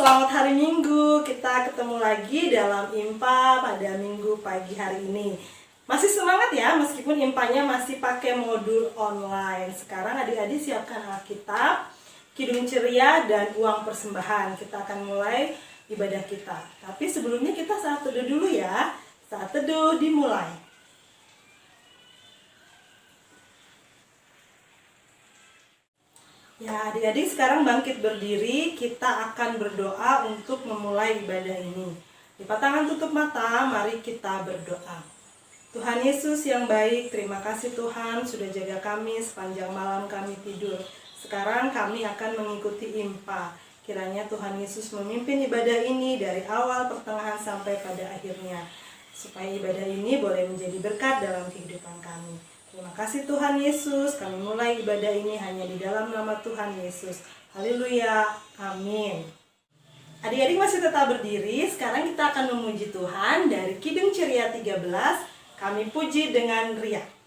Selamat hari Minggu. Kita ketemu lagi dalam IMPA pada Minggu pagi hari ini. Masih semangat ya, meskipun IMPA-nya masih pakai modul online. Sekarang adik-adik siapkan Alkitab, Kidung Ceria, dan uang persembahan. Kita akan mulai ibadah kita. Tapi sebelumnya kita saat teduh dulu ya. Saat teduh dimulai. Ya, adik-adik sekarang bangkit berdiri, kita akan berdoa untuk memulai ibadah ini. Lipat tangan, tutup mata, mari kita berdoa. Tuhan Yesus yang baik, terima kasih Tuhan sudah jaga kami sepanjang malam kami tidur. Sekarang kami akan mengikuti IMPA. Kiranya Tuhan Yesus memimpin ibadah ini dari awal, pertengahan, sampai pada akhirnya. Supaya ibadah ini boleh menjadi berkat dalam kehidupan kami. Terima kasih Tuhan Yesus, kami mulai ibadah ini hanya di dalam nama Tuhan Yesus. Haleluya, amin. Adik-adik masih tetap berdiri, sekarang kita akan memuji Tuhan dari Kidung Ceria 13, kami puji dengan riak.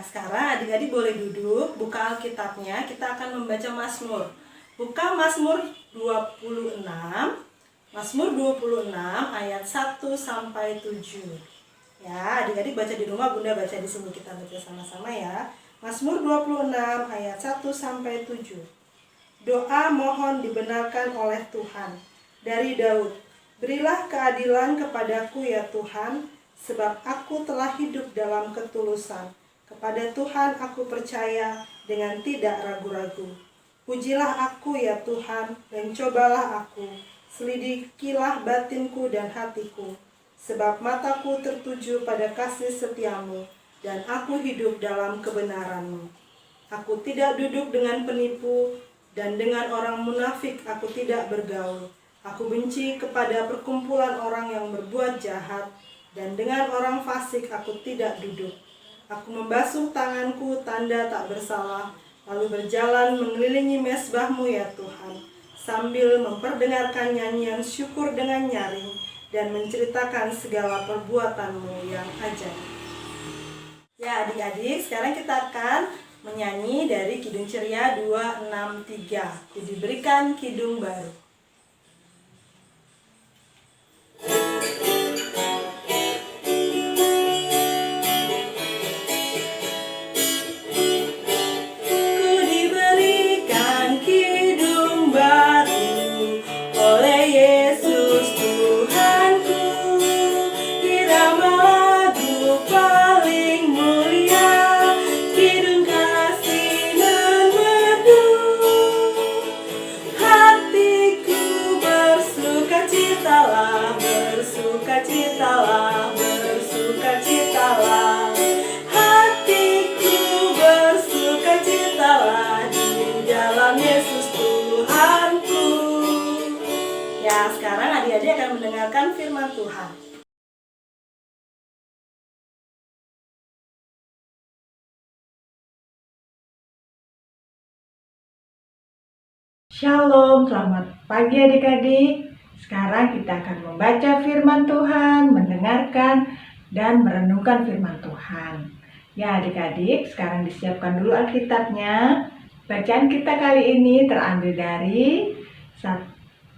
Sekarang adik-adik boleh duduk, buka Alkitabnya, kita akan membaca Mazmur. Buka Mazmur 26, Mazmur 26 ayat 1 sampai 7. Ya, adik-adik baca di rumah, Bunda baca di sini, kita baca sama-sama ya. Mazmur 26 ayat 1 sampai 7. Doa mohon dibenarkan oleh Tuhan. Dari Daud, berilah keadilan kepadaku ya Tuhan, sebab aku telah hidup dalam ketulusan. Kepada Tuhan aku percaya dengan tidak ragu-ragu. Pujilah aku ya Tuhan, dan cobalah aku. Selidikilah batinku dan hatiku. Sebab mataku tertuju pada kasih setiamu, dan aku hidup dalam kebenaranmu. Aku tidak duduk dengan penipu, dan dengan orang munafik aku tidak bergaul. Aku benci kepada perkumpulan orang yang berbuat jahat, dan dengan orang fasik aku tidak duduk. Aku membasuh tanganku tanda tak bersalah, lalu berjalan mengelilingi mezbahmu ya Tuhan, sambil memperdengarkan nyanyian syukur dengan nyaring, dan menceritakan segala perbuatanmu yang ajaib. Ya adik-adik, sekarang kita akan menyanyi dari Kidung Ceria 263, Ku diberikan kidung baru. Sekarang adik-adik akan mendengarkan firman Tuhan. Shalom, selamat pagi adik-adik. Sekarang kita akan membaca firman Tuhan, mendengarkan dan merenungkan firman Tuhan. Ya adik-adik, sekarang disiapkan dulu Alkitabnya. Bacaan kita kali ini terambil dari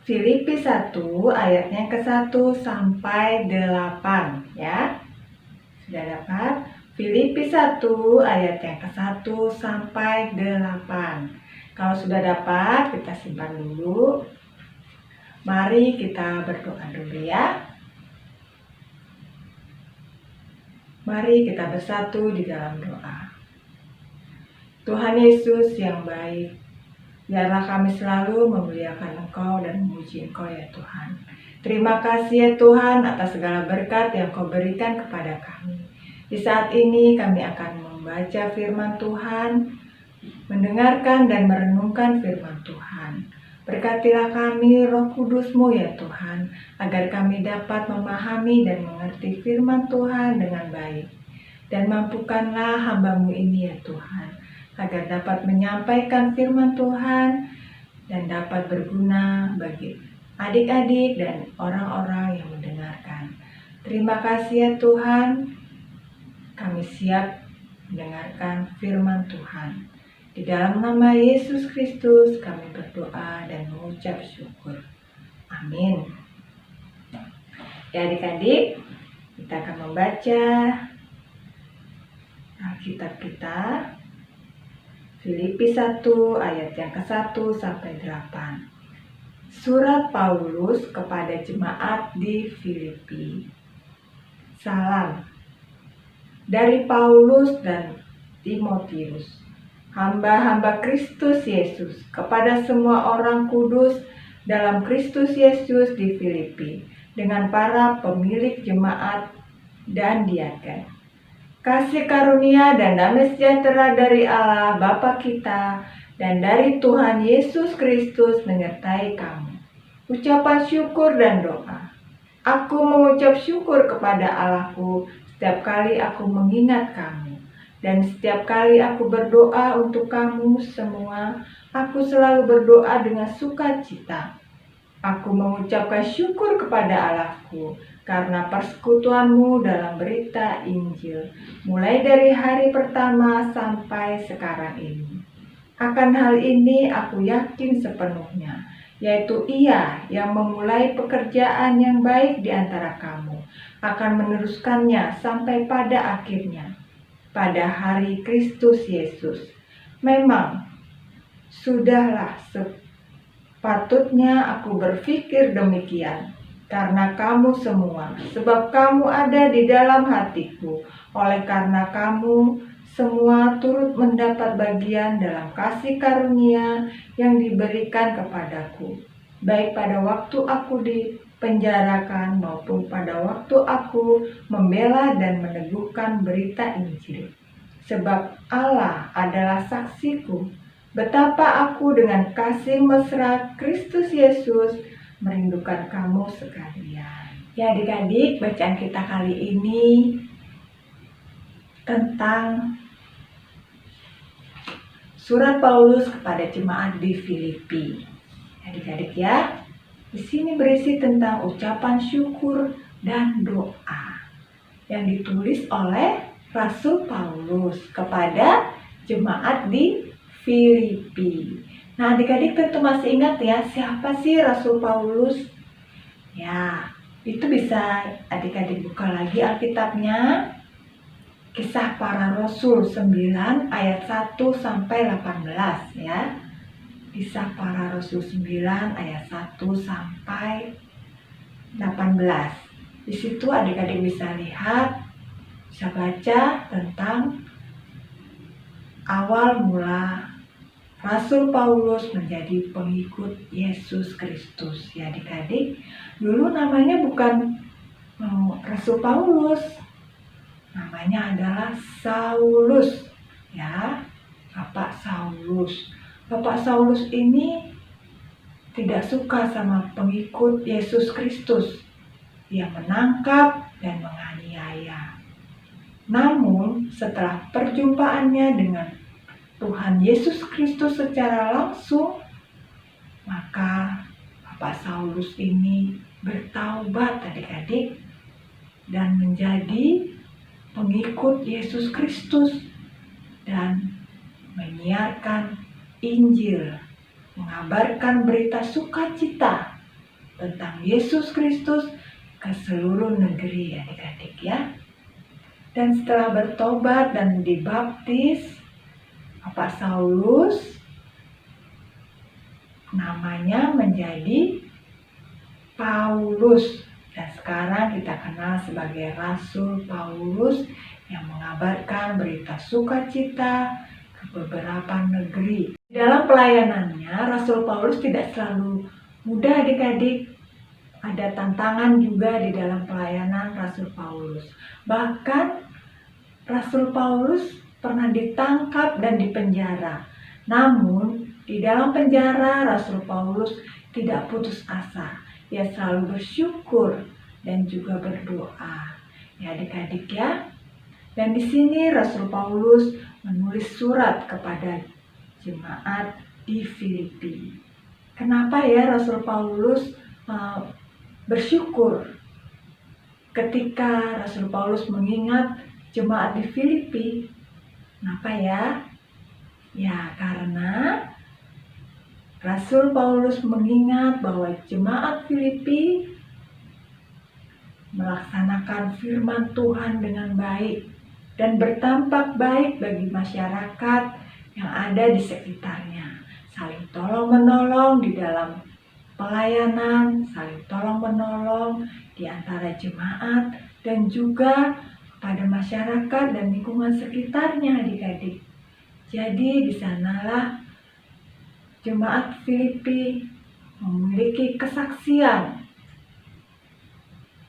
Filipi 1 ayatnya ke-1 sampai 8 ya. Sudah dapat? Filipi 1 ayat yang ke-1 sampai 8. Kalau sudah dapat, kita simpan dulu. Mari kita berdoa dulu ya. Mari kita bersatu di dalam doa. Tuhan Yesus yang baik, Biarlah kami selalu memuliakan Engkau dan memuji Engkau ya Tuhan. Terima kasih ya Tuhan atas segala berkat yang Kau berikan kepada kami. Di saat ini kami akan membaca firman Tuhan, mendengarkan dan merenungkan firman Tuhan. Berkatilah kami Roh Kudus-Mu ya Tuhan, agar kami dapat memahami dan mengerti firman Tuhan dengan baik. Dan mampukanlah hamba-Mu ini ya Tuhan, agar dapat menyampaikan firman Tuhan dan dapat berguna bagi adik-adik dan orang-orang yang mendengarkan. Terima kasih ya Tuhan, kami siap mendengarkan firman Tuhan. Di dalam nama Yesus Kristus kami berdoa dan mengucap syukur. Amin. Ya adik-adik, kita akan membaca Alkitab kita, Filipi 1 ayat yang ke-1 sampai 8. Surat Paulus kepada jemaat di Filipi. Salam dari Paulus dan Timotius, hamba-hamba Kristus Yesus, kepada semua orang kudus dalam Kristus Yesus di Filipi, dengan para pemilik jemaat dan diaken. Kasih karunia dan damai sejahtera dari Allah Bapa kita dan dari Tuhan Yesus Kristus menyertai kamu. Ucapan syukur dan doa. Aku mengucap syukur kepada Allahku setiap kali aku mengingat kamu. Dan setiap kali aku berdoa untuk kamu semua, aku selalu berdoa dengan sukacita. Aku mengucapkan syukur kepada Allahku karena persekutuanmu dalam berita Injil, mulai dari hari pertama sampai sekarang ini. Akan hal ini aku yakin sepenuhnya, yaitu Ia yang memulai pekerjaan yang baik di antara kamu, akan meneruskannya sampai pada akhirnya. Pada hari Kristus Yesus, memang sudahlah sepatutnya aku berpikir demikian karena kamu semua, sebab kamu ada di dalam hatiku. Oleh karena kamu semua turut mendapat bagian dalam kasih karunia yang diberikan kepadaku, baik pada waktu aku dipenjarakan maupun pada waktu aku membela dan meneguhkan berita Injil. Sebab Allah adalah saksiku, betapa aku dengan kasih mesra Kristus Yesus merindukan kamu sekalian. Ya adik-adik, bacaan kita kali ini tentang surat Paulus kepada jemaat di Filipi. Adik-adik ya, di sini berisi tentang ucapan syukur dan doa yang ditulis oleh Rasul Paulus kepada jemaat di Filipi. Nah, adik-adik tentu masih ingat ya, siapa sih Rasul Paulus? Ya, itu bisa adik-adik buka lagi Alkitabnya. Kisah Para Rasul 9 ayat 1 sampai 18 ya. Kisah Para Rasul 9 ayat 1 sampai 18. Di situ adik-adik bisa lihat, bisa baca tentang awal mula Rasul Paulus menjadi pengikut Yesus Kristus. Ya adik-adik, dulu namanya bukan Rasul Paulus, namanya adalah Saulus. Ya, Bapak Saulus. Bapak Saulus ini tidak suka sama pengikut Yesus Kristus. Dia menangkap dan menganiaya. Namun setelah perjumpaannya dengan Tuhan Yesus Kristus secara langsung, maka Bapak Saulus ini bertaubat adik-adik dan menjadi pengikut Yesus Kristus dan menyiarkan Injil, mengabarkan berita sukacita tentang Yesus Kristus ke seluruh negeri adik-adik ya. Dan setelah bertobat dan dibaptis, Bapak Saulus namanya menjadi Paulus. Dan sekarang kita kenal sebagai Rasul Paulus yang mengabarkan berita sukacita ke beberapa negeri. Dalam pelayanannya, Rasul Paulus tidak selalu mudah adik-adik. Ada tantangan juga di dalam pelayanan Rasul Paulus. Bahkan Rasul Paulus pernah ditangkap dan dipenjara. Namun, di dalam penjara Rasul Paulus tidak putus asa. Ia selalu bersyukur dan juga berdoa. Ya adik-adik ya. Dan di sini Rasul Paulus menulis surat kepada jemaat di Filipi. Kenapa ya Rasul Paulus bersyukur ketika Rasul Paulus mengingat jemaat di Filipi? Kenapa ya? Ya, karena Rasul Paulus mengingat bahwa jemaat Filipi melaksanakan firman Tuhan dengan baik dan bertampak baik bagi masyarakat yang ada di sekitarnya. Saling tolong-menolong di dalam pelayanan, saling tolong-menolong di antara jemaat dan juga pada masyarakat dan lingkungan sekitarnya adik-adik. Jadi di sanalah jemaat Filipi memiliki kesaksian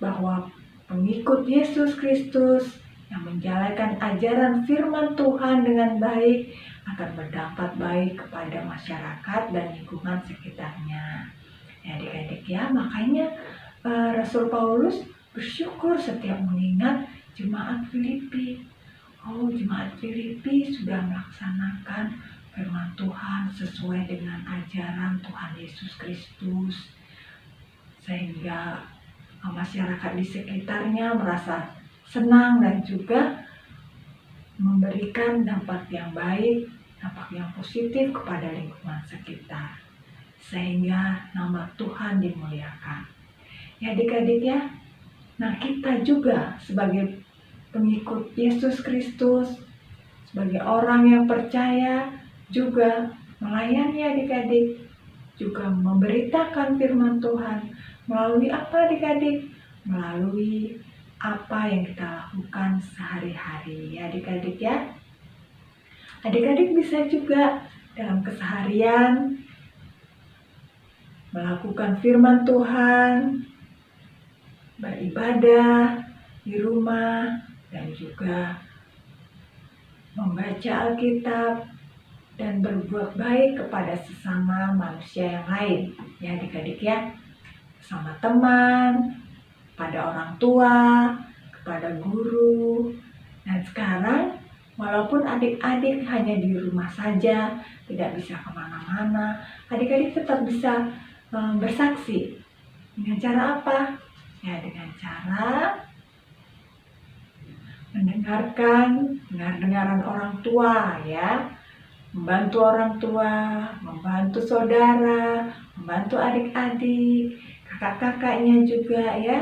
bahwa pengikut Yesus Kristus yang menjalankan ajaran firman Tuhan dengan baik akan berdampak baik kepada masyarakat dan lingkungan sekitarnya. Ya adik-adik ya, makanya Rasul Paulus bersyukur setiap mengingat jemaat Filipi. Oh, jemaat Filipi sudah melaksanakan firman Tuhan sesuai dengan ajaran Tuhan Yesus Kristus. Sehingga masyarakat di sekitarnya merasa senang dan juga memberikan dampak yang baik, dampak yang positif kepada lingkungan sekitar. Sehingga nama Tuhan dimuliakan. Ya adik-adik ya, nah kita juga sebagai pengikut Yesus Kristus, sebagai orang yang percaya juga melayani adik-adik, juga memberitakan firman Tuhan. Melalui apa adik-adik? Melalui apa yang kita lakukan sehari-hari ya adik-adik ya. Adik-adik bisa juga dalam keseharian melakukan firman Tuhan, beribadah di rumah, dan juga membaca Alkitab dan berbuat baik kepada sesama manusia yang lain ya adik-adik ya, sama teman, pada orang tua, kepada guru. Dan sekarang walaupun adik-adik hanya di rumah saja, tidak bisa kemana-mana, adik-adik tetap bisa bersaksi. Dengan cara apa? Ya dengan cara mendengarkan dengar-dengaran orang tua ya, membantu orang tua, membantu saudara, membantu adik-adik, kakak-kakaknya juga ya,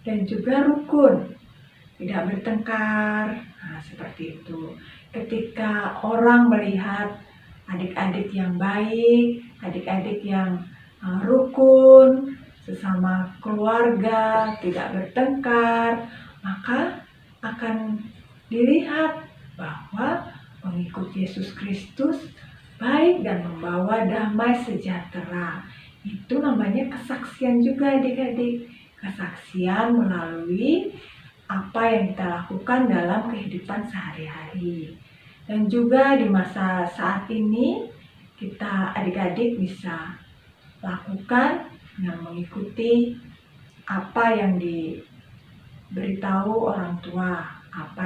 dan juga rukun, tidak bertengkar. Nah, seperti itu. Ketika orang melihat adik-adik yang baik, adik-adik yang rukun, sesama keluarga, tidak bertengkar, maka akan dilihat bahwa pengikut Yesus Kristus baik dan membawa damai sejahtera. Itu namanya kesaksian juga adik-adik. Kesaksian melalui apa yang kita lakukan dalam kehidupan sehari-hari. Dan juga di masa saat ini kita adik-adik bisa lakukan dengan mengikuti apa yang diberitahu orang tua, apa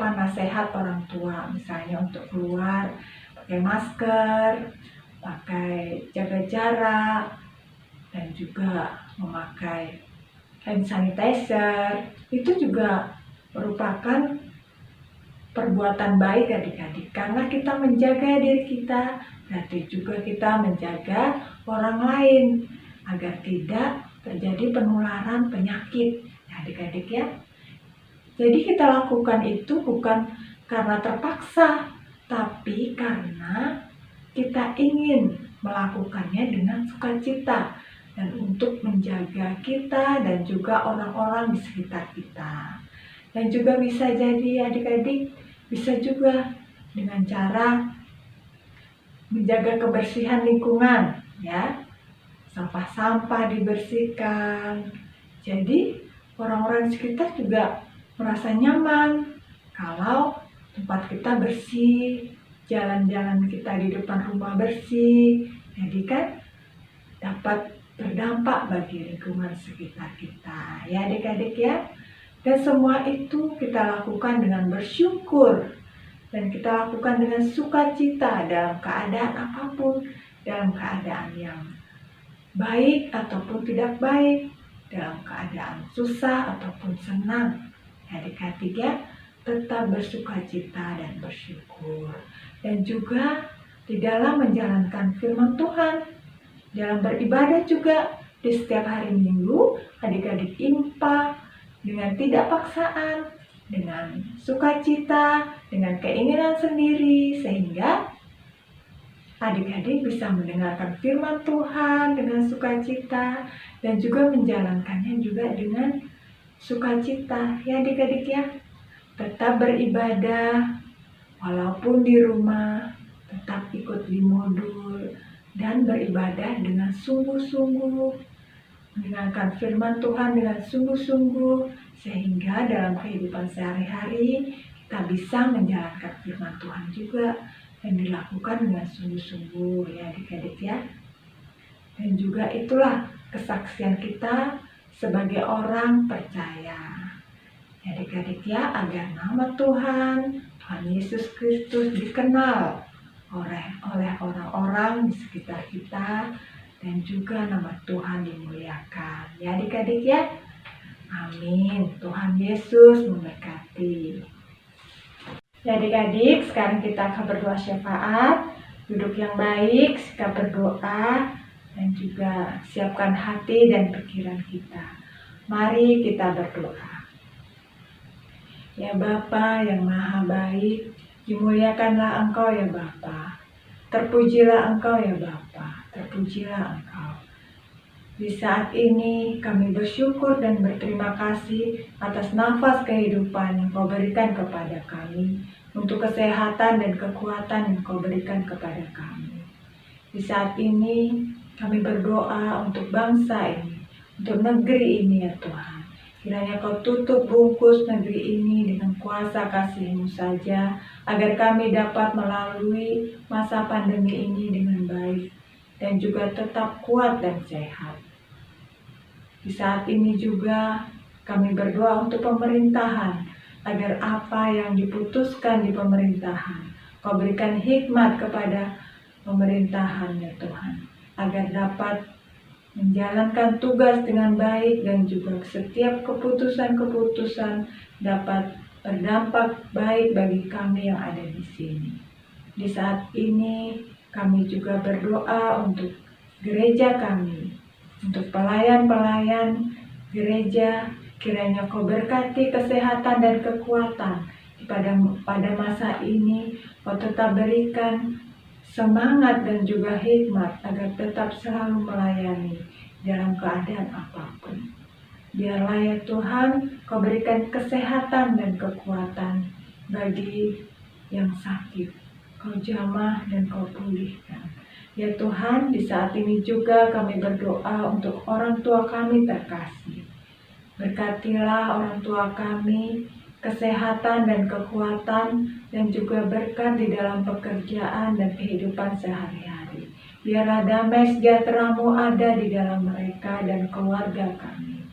nasihat orang tua, misalnya untuk keluar pakai masker, pakai jaga jarak, dan juga memakai hand sanitizer. Itu juga merupakan perbuatan baik adik-adik, karena kita menjaga diri kita, berarti juga kita menjaga orang lain agar tidak terjadi penularan penyakit adik-adik ya. Jadi kita lakukan itu bukan karena terpaksa, tapi karena kita ingin melakukannya dengan sukacita dan untuk menjaga kita dan juga orang-orang di sekitar kita. Dan juga bisa jadi adik-adik bisa juga dengan cara menjaga kebersihan lingkungan, ya. Sampah-sampah dibersihkan. Jadi orang-orang di sekitar juga merasa nyaman kalau tempat kita bersih, jalan-jalan kita di depan rumah bersih. Jadi kan dapat berdampak bagi lingkungan sekitar kita, ya adik-adik ya. Dan semua itu kita lakukan dengan bersyukur dan kita lakukan dengan sukacita dalam keadaan apapun, dalam keadaan yang baik ataupun tidak baik, dalam keadaan susah ataupun senang. Adik-adik ya, tetap bersukacita dan bersyukur. Dan juga di dalam menjalankan firman Tuhan, dalam beribadah juga di setiap hari Minggu, adik-adik impak dengan tidak paksaan, dengan sukacita, dengan keinginan sendiri, sehingga adik-adik bisa mendengarkan firman Tuhan dengan sukacita dan juga menjalankannya juga dengan sukacita. Ya adik-adik ya, tetap beribadah walaupun di rumah, tetap ikut di modul dan beribadah dengan sungguh-sungguh, mendengarkan firman Tuhan dengan sungguh-sungguh, sehingga dalam kehidupan sehari-hari kita bisa menjalankan firman Tuhan juga dan dilakukan dengan sungguh-sungguh, ya adik-adik ya. Dan juga itulah kesaksian kita sebagai orang percaya, ya adik-adik ya, agar nama Tuhan Yesus Kristus dikenal oleh orang-orang di sekitar kita, dan juga nama Tuhan dimuliakan, ya adik-adik ya. Amin. Tuhan Yesus memberkati. Ya adik-adik, sekarang kita akan berdoa syafaat. Duduk yang baik, sikap berdoa, dan juga siapkan hati dan pikiran kita. Mari kita berdoa. Ya Bapa yang Maha Baik, dimuliakanlah Engkau ya Bapa. Terpujilah Engkau ya Bapa, terpujilah Engkau. Di saat ini kami bersyukur dan berterima kasih atas nafas kehidupan yang Kau berikan kepada kami, untuk kesehatan dan kekuatan yang Kau berikan kepada kami. Di saat ini kami berdoa untuk bangsa ini, untuk negeri ini ya Tuhan. Kiranya Kau tutup bungkus negeri ini dengan kuasa kasih-Mu saja, agar kami dapat melalui masa pandemi ini dengan baik, dan juga tetap kuat dan sehat. Di saat ini juga kami berdoa untuk pemerintahan, agar apa yang diputuskan di pemerintahan, Kau berikan hikmat kepada pemerintahan ya Tuhan, agar dapat menjalankan tugas dengan baik, dan juga setiap keputusan-keputusan dapat berdampak baik bagi kami yang ada di sini. Di saat ini kami juga berdoa untuk gereja kami, untuk pelayan-pelayan gereja. Kiranya Kau berkati kesehatan dan kekuatan pada masa ini. Kau tetap berikan semangat dan juga hikmat agar tetap selalu melayani dalam keadaan apapun. Biarlah ya Tuhan, Kau berikan kesehatan dan kekuatan bagi yang sakit. Kau jamah dan Kau pulihkan. Ya Tuhan, di saat ini juga kami berdoa untuk orang tua kami terkasih. Berkatilah orang tua kami, kesehatan dan kekuatan, dan juga berkat di dalam pekerjaan dan kehidupan sehari-hari. Biarlah damai sejahtera-Mu ada di dalam mereka dan keluarga kami.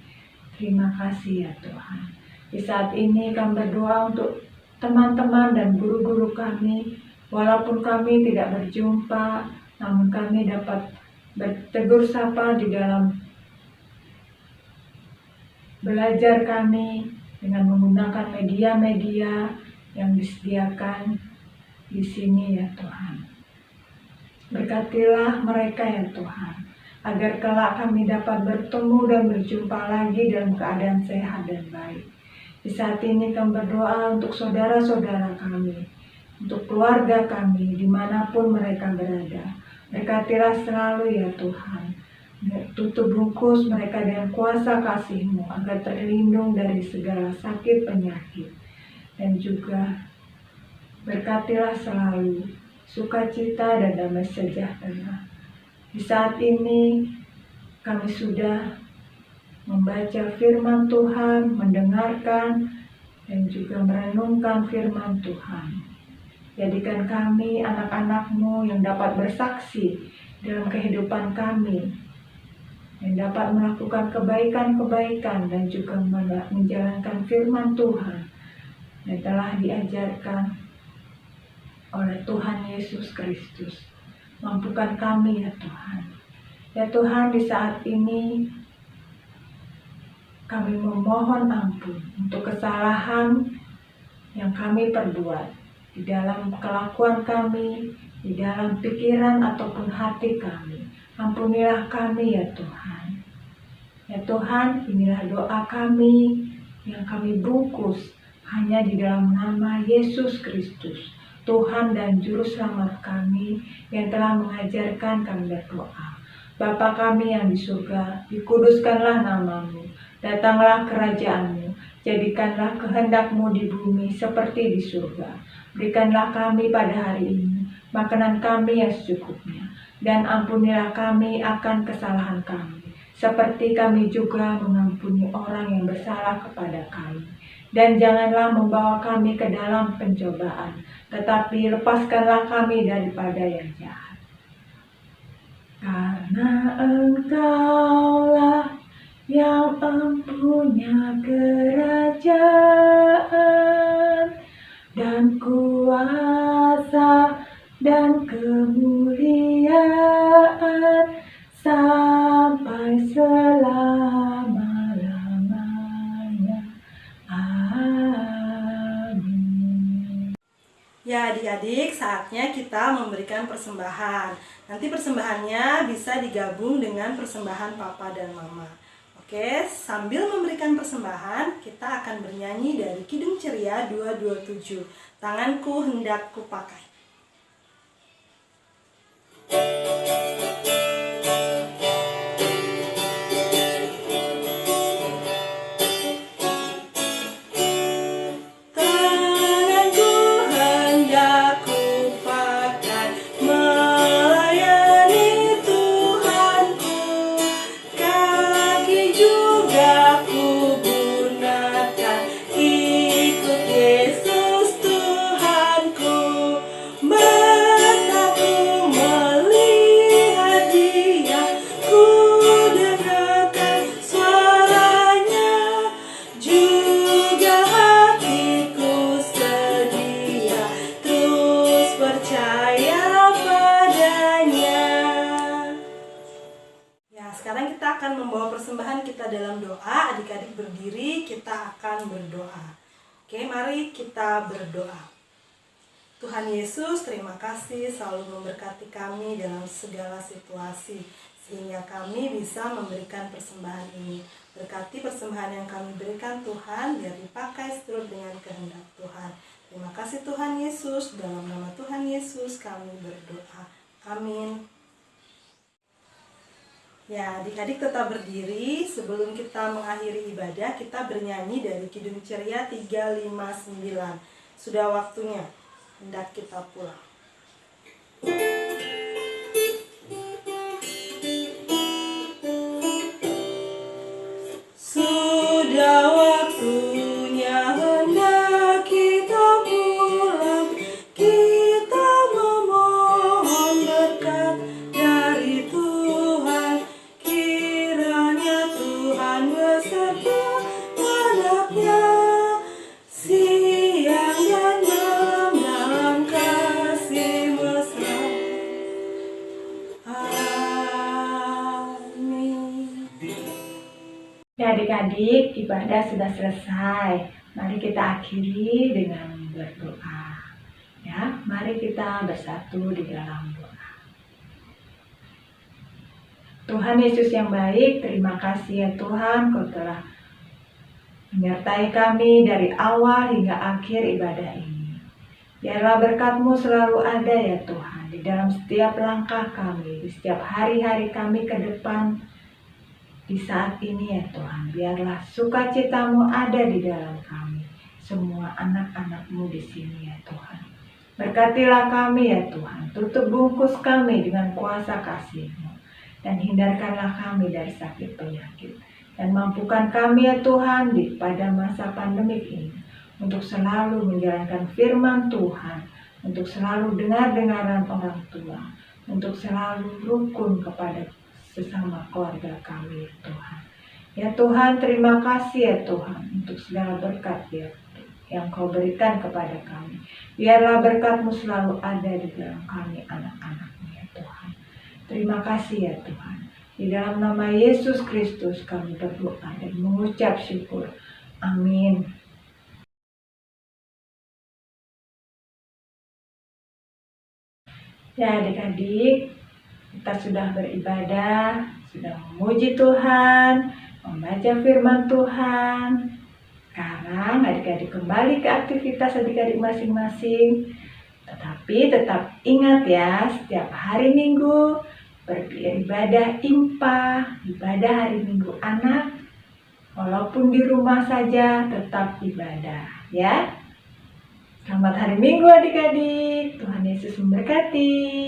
Terima kasih ya Tuhan. Di saat ini kami berdoa untuk teman-teman dan guru-guru kami. Walaupun kami tidak berjumpa, namun kami dapat bertegur sapa di dalam belajar kami dengan menggunakan media-media yang disediakan di sini ya Tuhan. Berkatilah mereka ya Tuhan, agar kelak kami dapat bertemu dan berjumpa lagi dalam keadaan sehat dan baik. Di saat ini kami berdoa untuk saudara-saudara kami, untuk keluarga kami dimanapun mereka berada. Berkatilah selalu ya Tuhan. Tutup bungkus mereka dengan kuasa kasih-Mu, agar terlindung dari segala sakit penyakit, dan juga Berkatilah selalu sukacita dan damai sejahtera. Di saat ini kami sudah membaca firman Tuhan, mendengarkan, dan juga merenungkan firman Tuhan. Jadikan kami anak-anak-Mu yang dapat bersaksi dalam kehidupan kami, yang dapat melakukan kebaikan-kebaikan dan juga menjalankan firman Tuhan yang telah diajarkan oleh Tuhan Yesus Kristus. Mampukan kami ya Tuhan. Ya Tuhan, di saat ini kami memohon ampun untuk kesalahan yang kami perbuat di dalam kelakuan kami, di dalam pikiran ataupun hati kami. Ampunilah kami ya Tuhan. Ya Tuhan, inilah doa kami yang kami bungkus hanya di dalam nama Yesus Kristus, Tuhan dan Juru Selamat kami yang telah mengajarkan kami berdoa. Bapa kami yang di surga, dikuduskanlah nama-Mu, datanglah kerajaan-Mu, jadikanlah kehendak-Mu di bumi seperti di surga. Berikanlah kami pada hari ini makanan kami yang secukupnya, dan ampunilah kami akan kesalahan kami, seperti kami juga mengampuni orang yang bersalah kepada kami. Dan janganlah membawa kami ke dalam pencobaan, tetapi lepaskanlah kami daripada yang jahat. Karena Engkaulah yang empunya kerajaan dan kuasa dan kemuliaan sampai selama-lamanya. Amin. Ya adik-adik, saatnya kita memberikan persembahan. Nanti persembahannya bisa digabung dengan persembahan papa dan mama. Oke, sambil memberikan persembahan, kita akan bernyanyi dari Kidung Ceria 227. Tanganku hendak kupakai. Sekarang kita akan membawa persembahan kita dalam doa. Adik-adik berdiri, kita akan berdoa. Oke, mari kita berdoa. Tuhan Yesus, terima kasih selalu memberkati kami dalam segala situasi, sehingga kami bisa memberikan persembahan ini. Berkati persembahan yang kami berikan Tuhan, biar dipakai seturut dengan kehendak Tuhan. Terima kasih Tuhan Yesus, dalam nama Tuhan Yesus kami berdoa. Amin. Ya, adik-adik tetap berdiri. Sebelum kita mengakhiri ibadah, kita bernyanyi dari Kidung Ceria 359. Sudah waktunya, hendak kita pulang. Sudah waktunya hendak kita pulang. Kita memohon berkat dari Tuhan. Kiranya Tuhan beserta anaknya, siang dan malam dalam kasih mesra. Amin. Ya adik-adik, ibadah sudah selesai. Mari kita akhiri dengan berdoa. Ya, mari kita bersatu di dalam doa. Tuhan Yesus yang baik, terima kasih ya Tuhan, Kau telah menyertai kami dari awal hingga akhir ibadah ini. Biarlah berkat-Mu selalu ada ya Tuhan, di dalam setiap langkah kami, di setiap hari-hari kami ke depan. Di saat ini ya Tuhan, biarlah sukacita-Mu ada di dalam kami, semua anak-anak-Mu di sini ya Tuhan. Berkatilah kami ya Tuhan, tutup bungkus kami dengan kuasa kasih-Mu, dan hindarkanlah kami dari sakit penyakit. Dan mampukan kami ya Tuhan pada masa pandemik ini, untuk selalu menjalankan firman Tuhan, untuk selalu dengar-dengaran orang tua, untuk selalu rukun kepada sesama keluarga kami ya Tuhan. Ya Tuhan, terima kasih ya Tuhan untuk segala berkat ya yang Kau berikan kepada kami. Biarlah berkat-Mu selalu ada di dalam kami anak-anak-Mu ya Tuhan. Terima kasih ya Tuhan. Di dalam nama Yesus Kristus kami berdoa dan mengucap syukur. Amin. Ya adik-adik, kita sudah beribadah, sudah memuji Tuhan, membaca firman Tuhan. Sekarang adik-adik kembali ke aktivitas adik-adik masing-masing. Tetapi tetap ingat ya, setiap hari Minggu beribadah IMPA, ibadah hari Minggu anak. Walaupun di rumah saja tetap ibadah ya. Selamat hari Minggu adik-adik. Tuhan Yesus memberkati.